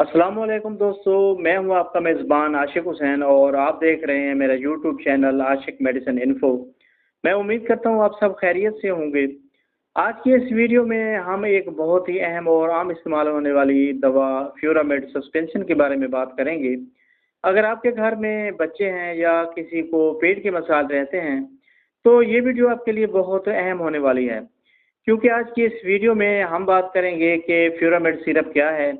السلام علیکم دوستو، میں ہوں آپ کا میزبان عاشق حسین اور آپ دیکھ رہے ہیں میرا یوٹیوب چینل عاشق میڈیسن انفو۔ میں امید کرتا ہوں آپ سب خیریت سے ہوں گے۔ آج کی اس ویڈیو میں ہم ایک بہت ہی اہم اور عام استعمال ہونے والی دوا فیورامیڈ سسپینشن کے بارے میں بات کریں گے۔ اگر آپ کے گھر میں بچے ہیں یا کسی کو پیٹ کے مسائل رہتے ہیں تو یہ ویڈیو آپ کے لیے بہت اہم ہونے والی ہے، کیونکہ آج کی اس ویڈیو میں ہم بات کریں گے کہ فیورامیڈ سیرپ کیا ہے،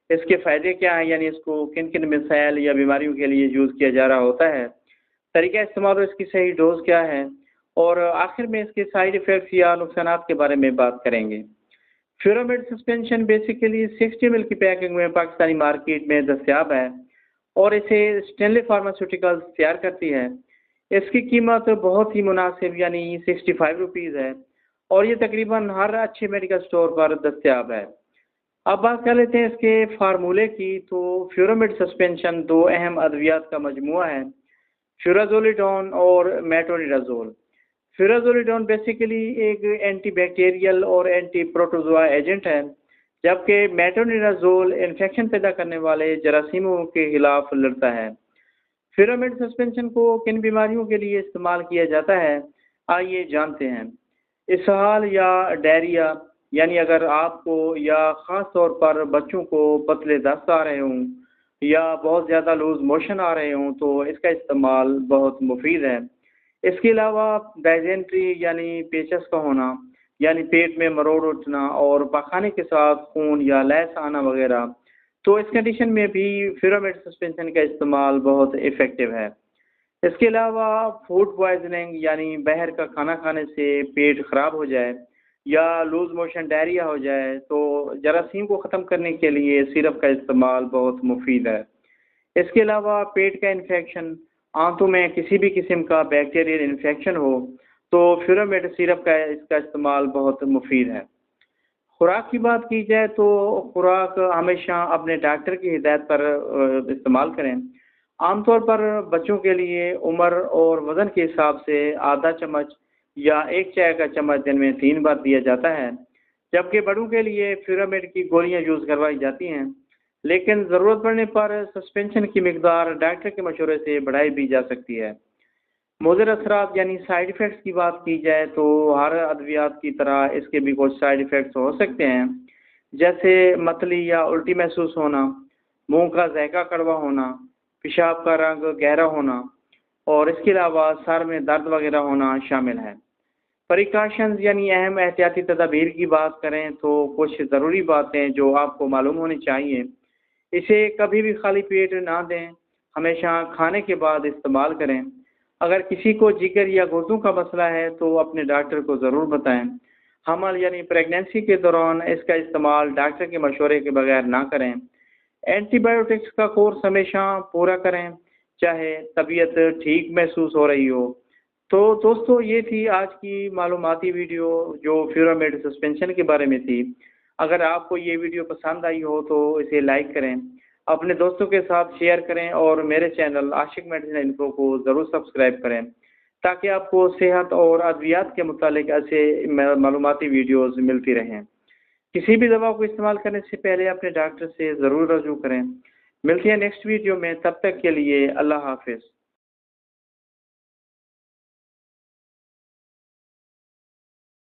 اس کے فائدے کیا ہیں، یعنی اس کو کن کن مسائل یا بیماریوں کے لیے یوز کیا جا رہا ہوتا ہے، طریقہ استعمال اور اس کی صحیح ڈوز کیا ہے، اور آخر میں اس کے سائیڈ ایفیکٹس یا نقصانات کے بارے میں بات کریں گے۔ فیورامیڈ سسپینشن بیسیکلی 60 ml کی پیکنگ میں پاکستانی مارکیٹ میں دستیاب ہے اور اسے اسٹینلے فارماسیوٹیکلز تیار کرتی ہے۔ اس کی قیمت بہت ہی مناسب یعنی 65 روپیز ہے اور یہ تقریباً ہر اچھے میڈیکل سٹور پر دستیاب ہے۔ اب بات کر لیتے ہیں اس کے فارمولے کی۔ تو فیورامیڈ سسپینشن دو اہم ادویات کا مجموعہ ہے، فیورازولیڈون اور میٹرونیڈازول۔ فیورازولیڈون بیسیکلی ایک اینٹی بیکٹیریل اور اینٹی پروٹوزوا ایجنٹ ہے، جبکہ میٹرونیڈازول انفیکشن پیدا کرنے والے جراثیموں کے خلاف لڑتا ہے۔ فیورامیڈ سسپینشن کو کن بیماریوں کے لیے استعمال کیا جاتا ہے، آئیے جانتے ہیں۔ اسہال یا ڈائریا، یعنی اگر آپ کو یا خاص طور پر بچوں کو پتلے دست آ رہے ہوں یا بہت زیادہ لوز موشن آ رہے ہوں تو اس کا استعمال بہت مفید ہے۔ اس کے علاوہ ڈائزینٹری یعنی پیچس کا ہونا، یعنی پیٹ میں مروڑ اٹھنا اور پاخانے کے ساتھ خون یا لیس آنا وغیرہ، تو اس کنڈیشن میں بھی فیورامیڈ سسپینشن کا استعمال بہت افیکٹو ہے۔ اس کے علاوہ فوڈ پوائزننگ، یعنی باہر کا کھانا کھانے سے پیٹ خراب ہو جائے یا لوز موشن ڈائریا ہو جائے تو جراثیم کو ختم کرنے کے لیے سیرپ کا استعمال بہت مفید ہے۔ اس کے علاوہ پیٹ کا انفیکشن، آنتوں میں کسی بھی قسم کا بیکٹیریل انفیکشن ہو تو فیورامیڈ سیرپ کا اس کا استعمال بہت مفید ہے۔ خوراک کی بات کی جائے تو خوراک ہمیشہ اپنے ڈاکٹر کی ہدایت پر استعمال کریں۔ عام طور پر بچوں کے لیے عمر اور وزن کے حساب سے آدھا چمچ یا ایک چائے کا چمچ دن میں 3 بار دیا جاتا ہے، جبکہ بڑوں کے لیے فیورامیڈ کی گولیاں یوز کروائی جاتی ہیں، لیکن ضرورت پڑنے پر سسپینشن کی مقدار ڈاکٹر کے مشورے سے بڑھائی بھی جا سکتی ہے۔ مضر اثرات یعنی سائیڈ ایفیکٹس کی بات کی جائے تو ہر ادویات کی طرح اس کے بھی کچھ سائیڈ ایفیکٹس ہو سکتے ہیں، جیسے متلی یا الٹی محسوس ہونا، منہ کا ذائقہ کڑوا ہونا، پیشاب کا رنگ گہرا ہونا، اور اس کے علاوہ سر میں درد وغیرہ ہونا شامل ہے۔ پریکاشنز یعنی اہم احتیاطی تدابیر کی بات کریں تو کچھ ضروری باتیں جو آپ کو معلوم ہونی چاہیے۔ اسے کبھی بھی خالی پیٹ نہ دیں، ہمیشہ کھانے کے بعد استعمال کریں۔ اگر کسی کو جگر یا گردوں کا مسئلہ ہے تو اپنے ڈاکٹر کو ضرور بتائیں۔ حمل یعنی پریگنینسی کے دوران اس کا استعمال ڈاکٹر کے مشورے کے بغیر نہ کریں۔ اینٹی بایوٹکس کا کورس ہمیشہ پورا کریں، چاہے طبیعت ٹھیک محسوس ہو رہی ہو۔ تو دوستو، یہ تھی آج کی معلوماتی ویڈیو جو فیورامیڈ سسپینشن کے بارے میں تھی۔ اگر آپ کو یہ ویڈیو پسند آئی ہو تو اسے لائک کریں، اپنے دوستوں کے ساتھ شیئر کریں اور میرے چینل عاشق میڈیسن انفو کو ضرور سبسکرائب کریں تاکہ آپ کو صحت اور ادویات کے متعلق ایسے معلوماتی ویڈیوز ملتی رہیں۔ کسی بھی دوا کو استعمال کرنے سے پہلے اپنے ڈاکٹر سے ضرور رجوع کریں۔ ملتے ہیں نیکسٹ ویڈیو میں، تب تک کے لیے اللہ حافظ۔